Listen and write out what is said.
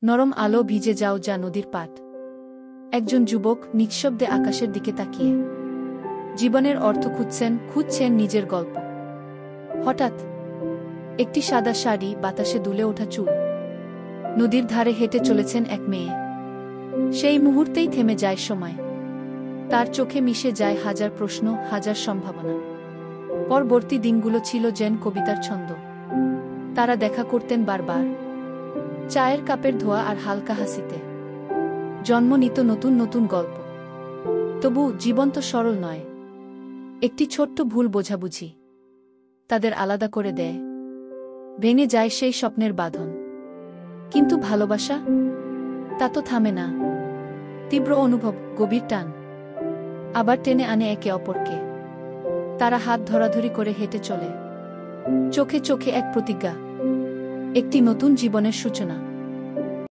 নরম আলো ভিজে যাও যা নদীর পাট। একজন যুবক নিঃশব্দে আকাশের দিকে তাকিয়ে জীবনের অর্থ খুঁজছেন নিজের গল্প। হঠাৎ একটি সাদা শাড়ি, বাতাসে দুলে ওঠা চুল, নদীর ধারে হেঁটে চলেছেন এক মেয়ে। সেই মুহূর্তেই থেমে যায় সময়। তার চোখে মিশে যায় হাজার প্রশ্ন, হাজার সম্ভাবনা। পরবর্তী দিনগুলো ছিল যেন কবিতার ছন্দ। তারা দেখা করতেন বারবার, চায়ের কাপের ধোয়া আর হালকা হাসিতে। জন্ম নিত নতুন নতুন গল্প। তবু জীবন তো সরল নয়। একটি ছোট্ট ভুল বোঝাবুঝি তাদের আলাদা করে দেয়। ভেঙে যায় সেই স্বপ্নের বাঁধন। কিন্তু ভালোবাসা, তা তো থামে না। তীব্র অনুভব, গভীর টান আবার টেনে আনে একে অপরকে। তারা হাত ধরাধরি করে হেঁটে চলে, চোখে চোখে এক প্রতিজ্ঞা, একটি নতুন জীবনের সূচনা।